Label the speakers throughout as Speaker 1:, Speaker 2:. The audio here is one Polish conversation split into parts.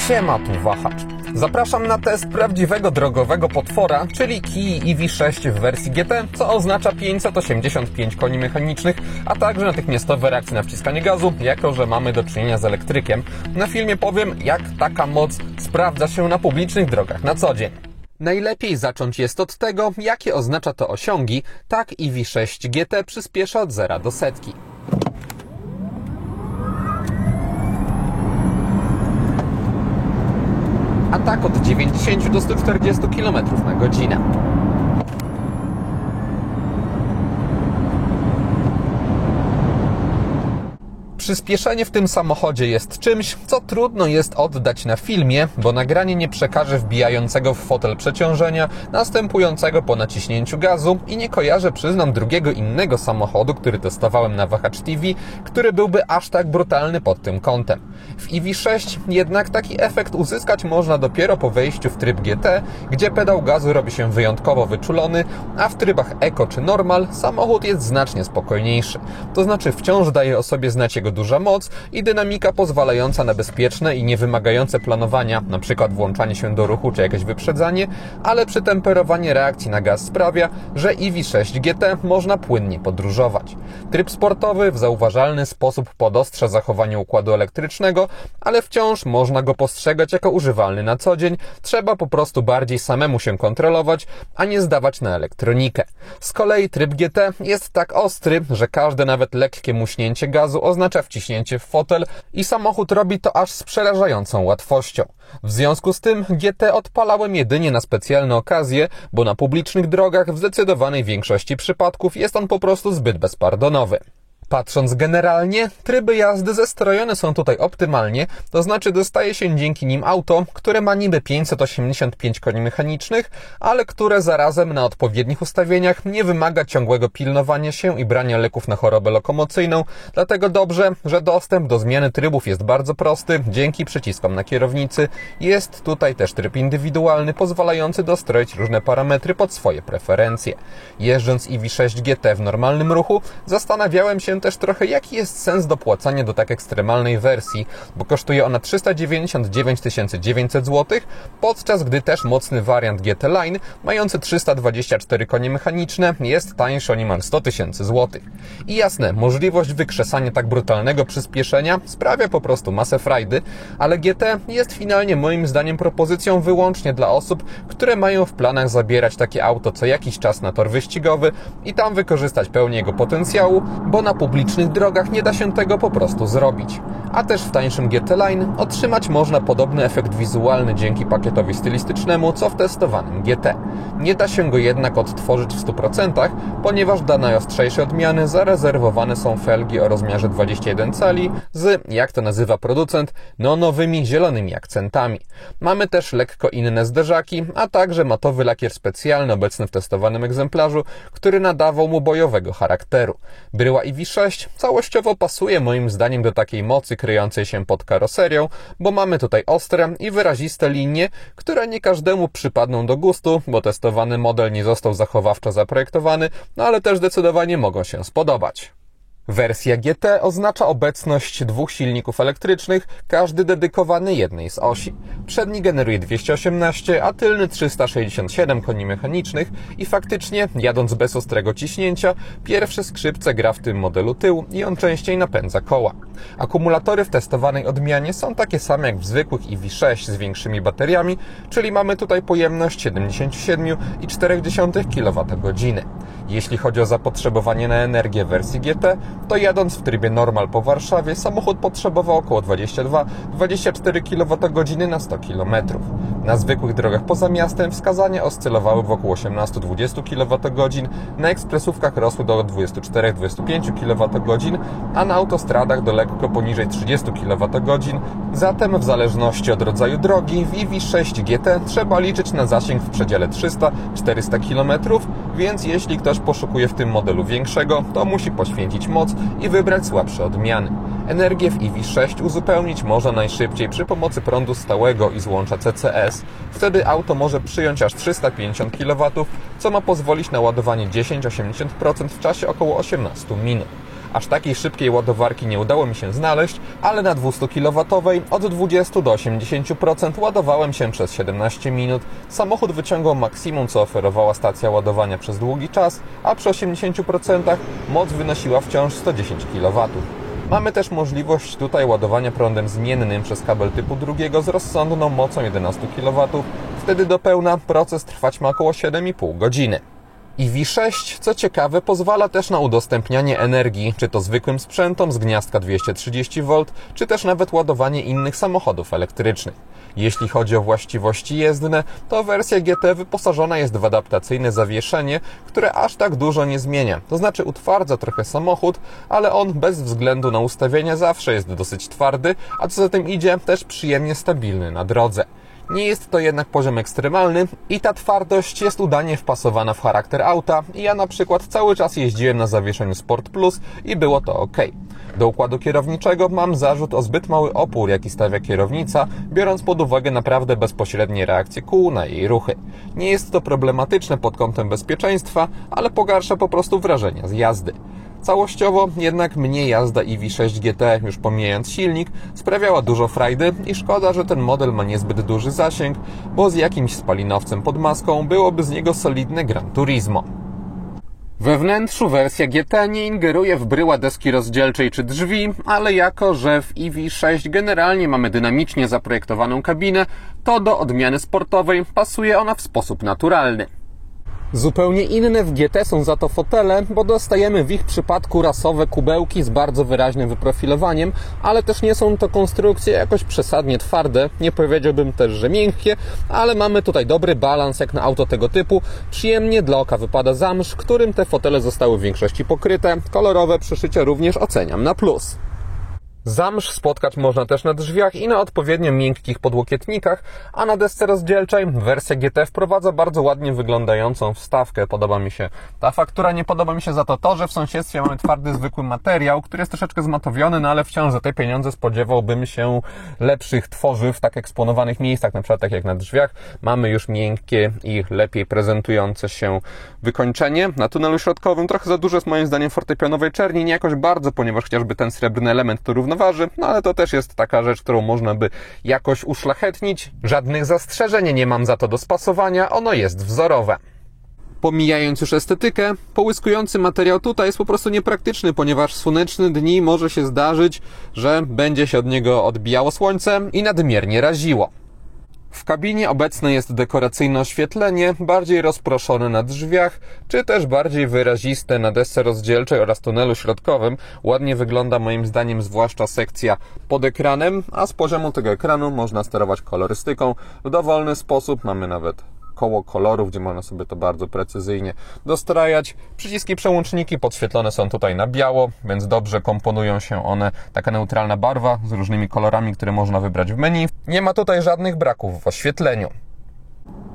Speaker 1: Siema, tu Wahacz. Zapraszam na test prawdziwego drogowego potwora, czyli Kii EV6 w wersji GT, co oznacza 585 koni mechanicznych, a także natychmiastowe reakcje na wciskanie gazu, jako że mamy do czynienia z elektrykiem. Na filmie powiem, jak taka moc sprawdza się na publicznych drogach na co dzień. Najlepiej zacząć jest od tego, jakie oznacza to osiągi. Tak EV6 GT przyspiesza od 0 do setki. A tak od 90 do 140 km na godzinę. Przyspieszenie w tym samochodzie jest czymś, co trudno jest oddać na filmie, bo nagranie nie przekaże wbijającego w fotel przeciążenia, następującego po naciśnięciu gazu i nie kojarzę, przyznam, drugiego innego samochodu, który testowałem na Wahacz TV, który byłby aż tak brutalny pod tym kątem. W EV6 jednak taki efekt uzyskać można dopiero po wejściu w tryb GT, gdzie pedał gazu robi się wyjątkowo wyczulony, a w trybach Eco czy Normal samochód jest znacznie spokojniejszy. To znaczy wciąż daje o sobie znać jego duża moc i dynamika pozwalająca na bezpieczne i niewymagające planowania, np. włączanie się do ruchu czy jakieś wyprzedzanie, ale przytemperowanie reakcji na gaz sprawia, że EV6 GT można płynnie podróżować. Tryb sportowy w zauważalny sposób podostrza zachowanie układu elektrycznego, ale wciąż można go postrzegać jako używalny na co dzień. Trzeba po prostu bardziej samemu się kontrolować, a nie zdawać na elektronikę. Z kolei tryb GT jest tak ostry, że każde nawet lekkie muśnięcie gazu oznacza wciśnięcie w fotel i samochód robi to aż z przerażającą łatwością. W związku z tym GT odpalałem jedynie na specjalne okazje, bo na publicznych drogach w zdecydowanej większości przypadków jest on po prostu zbyt bezpardonowy. Patrząc generalnie, tryby jazdy zestrojone są tutaj optymalnie, to znaczy dostaje się dzięki nim auto, które ma niby 585 koni mechanicznych, ale które zarazem na odpowiednich ustawieniach nie wymaga ciągłego pilnowania się i brania leków na chorobę lokomocyjną, dlatego dobrze, że dostęp do zmiany trybów jest bardzo prosty dzięki przyciskom na kierownicy. Jest tutaj też tryb indywidualny, pozwalający dostroić różne parametry pod swoje preferencje. Jeżdżąc EV6 GT w normalnym ruchu, zastanawiałem się też trochę, jaki jest sens dopłacania do tak ekstremalnej wersji, bo kosztuje ona 399 900 zł, podczas gdy też mocny wariant GT Line, mający 324 konie mechaniczne, jest tańszy o niemal 100 000 zł. I jasne, możliwość wykrzesania tak brutalnego przyspieszenia sprawia po prostu masę frajdy, ale GT jest finalnie moim zdaniem propozycją wyłącznie dla osób, które mają w planach zabierać takie auto co jakiś czas na tor wyścigowy i tam wykorzystać pełnię jego potencjału, bo na publicznych drogach nie da się tego po prostu zrobić. A też w tańszym GT Line otrzymać można podobny efekt wizualny dzięki pakietowi stylistycznemu, co w testowanym GT. Nie da się go jednak odtworzyć w 100%, ponieważ dla najostrzejszej odmiany zarezerwowane są felgi o rozmiarze 21 cali z, jak to nazywa producent, neonowymi zielonymi akcentami. Mamy też lekko inne zderzaki, a także matowy lakier specjalny obecny w testowanym egzemplarzu, który nadawał mu bojowego charakteru. Bryła EV6 całościowo pasuje moim zdaniem do takiej mocy kryjącej się pod karoserią, bo mamy tutaj ostre i wyraziste linie, które nie każdemu przypadną do gustu, bo testowany model nie został zachowawczo zaprojektowany, no ale też zdecydowanie mogą się spodobać. Wersja GT oznacza obecność dwóch silników elektrycznych, każdy dedykowany jednej z osi. Przedni generuje 218, a tylny 367 koni mechanicznych i faktycznie, jadąc bez ostrego ciśnięcia, pierwsze skrzypce gra w tym modelu tył i on częściej napędza koła. Akumulatory w testowanej odmianie są takie same jak w zwykłych EV6 z większymi bateriami, czyli mamy tutaj pojemność 77,4 kWh. Jeśli chodzi o zapotrzebowanie na energię w wersji GT, to jadąc w trybie Normal po Warszawie samochód potrzebował około 22-24 kWh na 100 km. Na zwykłych drogach poza miastem wskazania oscylowały wokół 18-20 kWh, na ekspresówkach rosły do 24-25 kWh, a na autostradach do lekko poniżej 30 kWh. Zatem w zależności od rodzaju drogi w EV6 GT trzeba liczyć na zasięg w przedziale 300-400 km, więc jeśli ktoś poszukuje w tym modelu większego, to musi poświęcić moc i wybrać słabsze odmiany. Energię w EV6 uzupełnić można najszybciej przy pomocy prądu stałego i złącza CCS. Wtedy auto może przyjąć aż 350 kW, co ma pozwolić na ładowanie 10-80% w czasie około 18 minut. Aż takiej szybkiej ładowarki nie udało mi się znaleźć, ale na 200 kW od 20 do 80% ładowałem się przez 17 minut. Samochód wyciągał maksimum, co oferowała stacja ładowania przez długi czas, a przy 80% moc wynosiła wciąż 110 kW. Mamy też możliwość tutaj ładowania prądem zmiennym przez kabel typu drugiego z rozsądną mocą 11 kW. Wtedy do pełna proces trwać ma około 7,5 godziny. EV6, co ciekawe, pozwala też na udostępnianie energii, czy to zwykłym sprzętom z gniazdka 230V, czy też nawet ładowanie innych samochodów elektrycznych. Jeśli chodzi o właściwości jezdne, to wersja GT wyposażona jest w adaptacyjne zawieszenie, które aż tak dużo nie zmienia. To znaczy utwardza trochę samochód, ale on bez względu na ustawienia zawsze jest dosyć twardy, a co za tym idzie, też przyjemnie stabilny na drodze. Nie jest to jednak poziom ekstremalny i ta twardość jest udanie wpasowana w charakter auta. Ja na przykład cały czas jeździłem na zawieszeniu Sport Plus i było to ok. Do układu kierowniczego mam zarzut o zbyt mały opór, jaki stawia kierownica, biorąc pod uwagę naprawdę bezpośrednie reakcje kół na jej ruchy. Nie jest to problematyczne pod kątem bezpieczeństwa, ale pogarsza po prostu wrażenia z jazdy. Całościowo jednak mnie jazda EV6 GT, już pomijając silnik, sprawiała dużo frajdy i szkoda, że ten model ma niezbyt duży zasięg, bo z jakimś spalinowcem pod maską byłoby z niego solidne Gran Turismo. We wnętrzu wersja GT nie ingeruje w bryła deski rozdzielczej czy drzwi, ale jako, że w EV6 generalnie mamy dynamicznie zaprojektowaną kabinę, to do odmiany sportowej pasuje ona w sposób naturalny. Zupełnie inne w GT są za to fotele, bo dostajemy w ich przypadku rasowe kubełki z bardzo wyraźnym wyprofilowaniem, ale też nie są to konstrukcje jakoś przesadnie twarde, nie powiedziałbym też, że miękkie, ale mamy tutaj dobry balans jak na auto tego typu. Przyjemnie dla oka wypada zamsz, którym te fotele zostały w większości pokryte. Kolorowe przyszycia również oceniam na plus. Zamsz spotkać można też na drzwiach i na odpowiednio miękkich podłokietnikach, a na desce rozdzielczej wersja GT wprowadza bardzo ładnie wyglądającą wstawkę. Podoba mi się ta faktura, nie podoba mi się za to, że w sąsiedztwie mamy twardy, zwykły materiał, który jest troszeczkę zmatowiony, no ale wciąż za te pieniądze spodziewałbym się lepszych tworzyw w tak eksponowanych miejscach, na przykład tak jak na drzwiach. Mamy już miękkie i lepiej prezentujące się wykończenie. Na tunelu środkowym trochę za dużo jest moim zdaniem fortepianowej czerni, nie jakoś bardzo, ponieważ chociażby ten srebrny element to równoważy, no ale to też jest taka rzecz, którą można by jakoś uszlachetnić. Żadnych zastrzeżeń nie mam za to do spasowania, ono jest wzorowe. Pomijając już estetykę, połyskujący materiał tutaj jest po prostu niepraktyczny, ponieważ w słoneczne dni może się zdarzyć, że będzie się od niego odbijało słońce i nadmiernie raziło. W kabinie obecne jest dekoracyjne oświetlenie, bardziej rozproszone na drzwiach, czy też bardziej wyraziste na desce rozdzielczej oraz tunelu środkowym. Ładnie wygląda moim zdaniem zwłaszcza sekcja pod ekranem, a z poziomu tego ekranu można sterować kolorystyką w dowolny sposób. Mamy nawet koło kolorów, gdzie można sobie to bardzo precyzyjnie dostrajać. Przyciski przełączniki podświetlone są tutaj na biało, więc dobrze komponują się one. Taka neutralna barwa z różnymi kolorami, które można wybrać w menu. Nie ma tutaj żadnych braków w oświetleniu.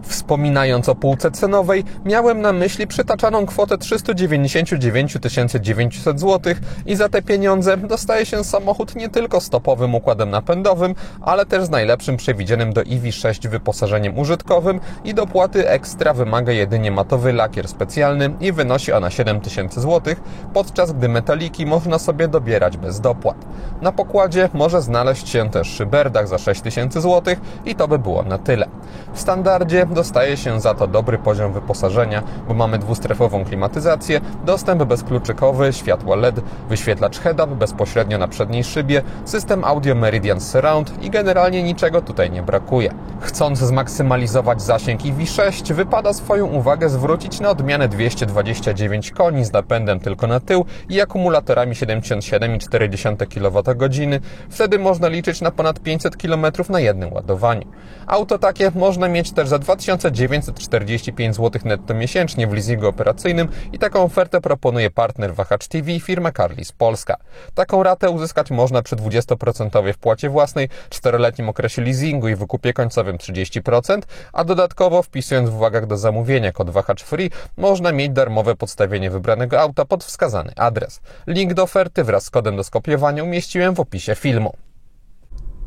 Speaker 1: Wspominając o półce cenowej, miałem na myśli przytaczaną kwotę 399 900 zł i za te pieniądze dostaje się samochód nie tylko z topowym układem napędowym, ale też z najlepszym przewidzianym do EV6 wyposażeniem użytkowym i dopłaty ekstra wymaga jedynie matowy lakier specjalny i wynosi ona 7000 zł, podczas gdy metaliki można sobie dobierać bez dopłat. Na pokładzie może znaleźć się też szyberdach za 6000 zł i to by było na tyle. W standardzie dostaje się za to dobry poziom wyposażenia, bo mamy dwustrefową klimatyzację, dostęp bezkluczykowy, światło LED, wyświetlacz head-up bezpośrednio na przedniej szybie, system audio Meridian Surround i generalnie niczego tutaj nie brakuje. Chcąc zmaksymalizować zasięg EV6, wypada swoją uwagę zwrócić na odmianę 229 koni z napędem tylko na tył i akumulatorami 77,4 kWh. Wtedy można liczyć na ponad 500 km na jednym ładowaniu. Auto takie można mieć też za 2945 zł netto miesięcznie w leasingu operacyjnym i taką ofertę proponuje partner Wahacz TV, firma Carlis Polska. Taką ratę uzyskać można przy 20% wpłacie własnej, 4-letnim okresie leasingu i wykupie końcowym 30%, a dodatkowo wpisując w uwagach do zamówienia kod Wahacz Free można mieć darmowe podstawienie wybranego auta pod wskazany adres. Link do oferty wraz z kodem do skopiowania umieściłem w opisie filmu.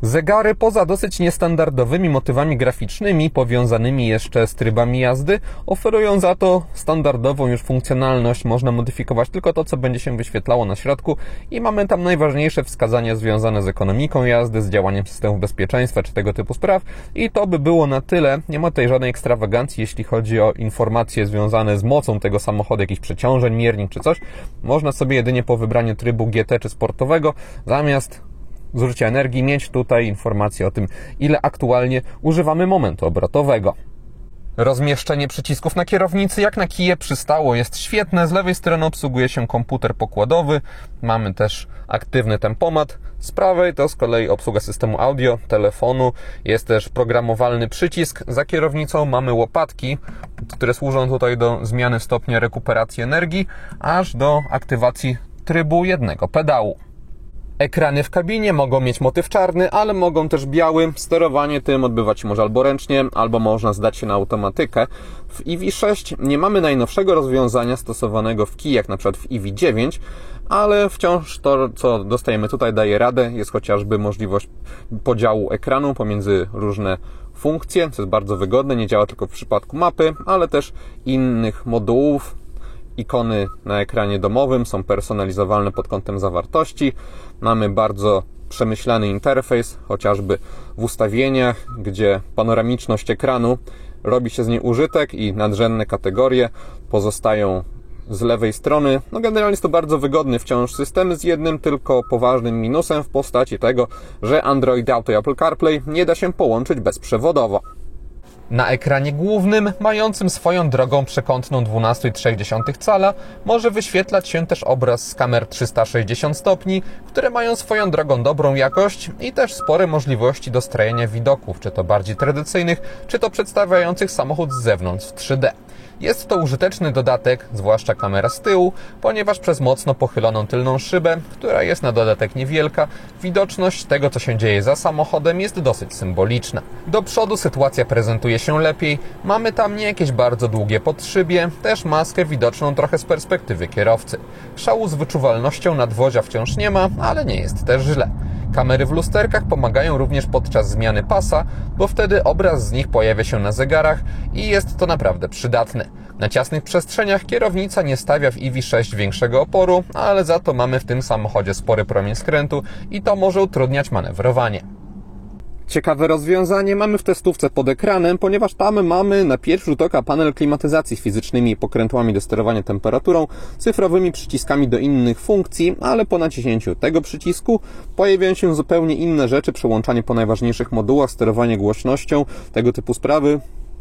Speaker 1: Zegary poza dosyć niestandardowymi motywami graficznymi, powiązanymi jeszcze z trybami jazdy, oferują za to standardową już funkcjonalność. Można modyfikować tylko to, co będzie się wyświetlało na środku i mamy tam najważniejsze wskazania związane z ekonomiką jazdy, z działaniem systemów bezpieczeństwa czy tego typu spraw i to by było na tyle. Nie ma tutaj żadnej ekstrawagancji, jeśli chodzi o informacje związane z mocą tego samochodu, jakichś przeciążeń, miernik czy coś. Można sobie jedynie po wybraniu trybu GT czy sportowego zamiast zużycia energii mieć tutaj informację o tym, ile aktualnie używamy momentu obrotowego. Rozmieszczenie przycisków na kierownicy, jak na kije przystało, jest świetne. Z lewej strony obsługuje się komputer pokładowy. Mamy też aktywny tempomat. Z prawej to z kolei obsługa systemu audio, telefonu. Jest też programowalny przycisk. Za kierownicą mamy łopatki, które służą tutaj do zmiany stopnia rekuperacji energii, aż do aktywacji trybu jednego pedału. Ekrany w kabinie mogą mieć motyw czarny, ale mogą też biały. Sterowanie tym odbywać się może albo ręcznie, albo można zdać się na automatykę. W EV6 nie mamy najnowszego rozwiązania stosowanego w kijach, na przykład w EV9, ale wciąż to, co dostajemy tutaj, daje radę. Jest chociażby możliwość podziału ekranu pomiędzy różne funkcje, co jest bardzo wygodne. Nie działa tylko w przypadku mapy, ale też innych modułów. Ikony na ekranie domowym są personalizowalne pod kątem zawartości. Mamy bardzo przemyślany interfejs, chociażby w ustawieniach, gdzie panoramiczność ekranu robi się z niej użytek i nadrzędne kategorie pozostają z lewej strony. No generalnie jest to bardzo wygodny wciąż system z jednym tylko poważnym minusem w postaci tego, że Android Auto i Apple CarPlay nie da się połączyć bezprzewodowo. Na ekranie głównym, mającym swoją drogą przekątną 12,3 cala, może wyświetlać się też obraz z kamer 360 stopni, które mają swoją drogą dobrą jakość i też spore możliwości dostrojenia widoków, czy to bardziej tradycyjnych, czy to przedstawiających samochód z zewnątrz w 3D. Jest to użyteczny dodatek, zwłaszcza kamera z tyłu, ponieważ przez mocno pochyloną tylną szybę, która jest na dodatek niewielka, widoczność tego, co się dzieje za samochodem, jest dosyć symboliczna. Do przodu sytuacja prezentuje się lepiej, mamy tam nie jakieś bardzo długie podszybie, też maskę widoczną trochę z perspektywy kierowcy. Szału z wyczuwalnością nadwozia wciąż nie ma, ale nie jest też źle. Kamery w lusterkach pomagają również podczas zmiany pasa, bo wtedy obraz z nich pojawia się na zegarach i jest to naprawdę przydatne. Na ciasnych przestrzeniach kierownica nie stawia w EV6 większego oporu, ale za to mamy w tym samochodzie spory promień skrętu i to może utrudniać manewrowanie. Ciekawe rozwiązanie mamy w testówce pod ekranem, ponieważ tam mamy na pierwszy rzut oka panel klimatyzacji z fizycznymi pokrętłami do sterowania temperaturą, cyfrowymi przyciskami do innych funkcji, ale po naciśnięciu tego przycisku pojawiają się zupełnie inne rzeczy, przełączanie po najważniejszych modułach, sterowanie głośnością, tego typu sprawy.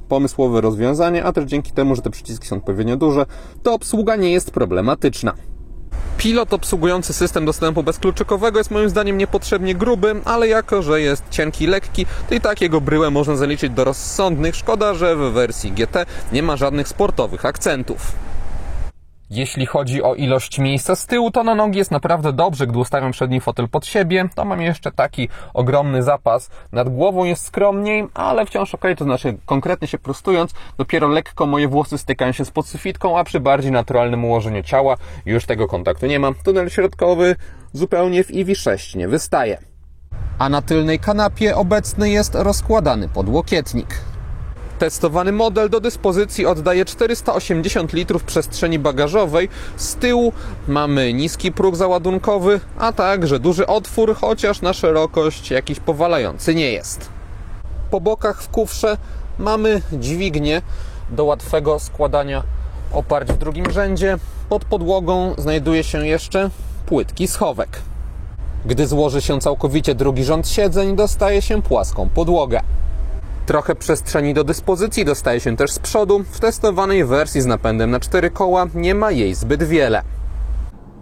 Speaker 1: Pomysłowe rozwiązanie, a też dzięki temu, że te przyciski są odpowiednio duże, to obsługa nie jest problematyczna. Pilot obsługujący system dostępu bezkluczykowego jest moim zdaniem niepotrzebnie gruby, ale jako, że jest cienki i lekki, to i tak jego bryłę można zaliczyć do rozsądnych. Szkoda, że w wersji GT nie ma żadnych sportowych akcentów. Jeśli chodzi o ilość miejsca z tyłu, to na nogi jest naprawdę dobrze, gdy ustawiam przedni fotel pod siebie. To mam jeszcze taki ogromny zapas. Nad głową jest skromniej, ale wciąż ok, to znaczy konkretnie się prostując, dopiero lekko moje włosy stykają się z podsufitką, a przy bardziej naturalnym ułożeniu ciała już tego kontaktu nie mam. Tunel środkowy zupełnie w EV6 nie wystaje. A na tylnej kanapie obecny jest rozkładany podłokietnik. Testowany model do dyspozycji oddaje 480 litrów przestrzeni bagażowej. Z tyłu mamy niski próg załadunkowy, a także duży otwór, chociaż na szerokość jakiś powalający nie jest. Po bokach w kufrze mamy dźwignię do łatwego składania oparć w drugim rzędzie. Pod podłogą znajduje się jeszcze płytki schowek. Gdy złoży się całkowicie drugi rząd siedzeń, dostaje się płaską podłogę. Trochę przestrzeni do dyspozycji dostaje się też z przodu. W testowanej wersji z napędem na 4 koła nie ma jej zbyt wiele.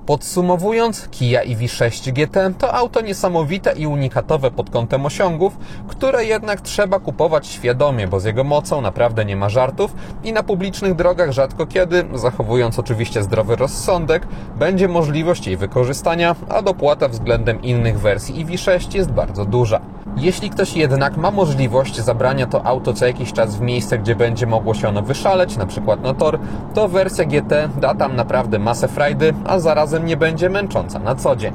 Speaker 1: Podsumowując, Kia EV6 GT to auto niesamowite i unikatowe pod kątem osiągów, które jednak trzeba kupować świadomie, bo z jego mocą naprawdę nie ma żartów i na publicznych drogach rzadko kiedy, zachowując oczywiście zdrowy rozsądek, będzie możliwość jej wykorzystania, a dopłata względem innych wersji EV6 jest bardzo duża. Jeśli ktoś jednak ma możliwość zabrania to auto co jakiś czas w miejsce, gdzie będzie mogło się ono wyszaleć, na przykład na tor, to wersja GT da tam naprawdę masę frajdy, a zarazem nie będzie męcząca na co dzień.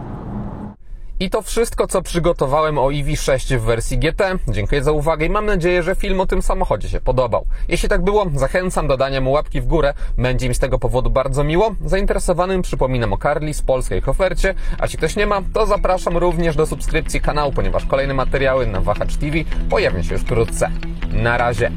Speaker 1: I to wszystko, co przygotowałem o EV6 w wersji GT. Dziękuję za uwagę i mam nadzieję, że film o tym samochodzie się podobał. Jeśli tak było, zachęcam do dania mu łapki w górę. Będzie mi z tego powodu bardzo miło. Zainteresowanym przypominam o Carlis, polskiej ofercie, a jeśli ktoś nie ma, to zapraszam również do subskrypcji kanału, ponieważ kolejne materiały na Wahacz TV pojawią się już wkrótce. Na razie!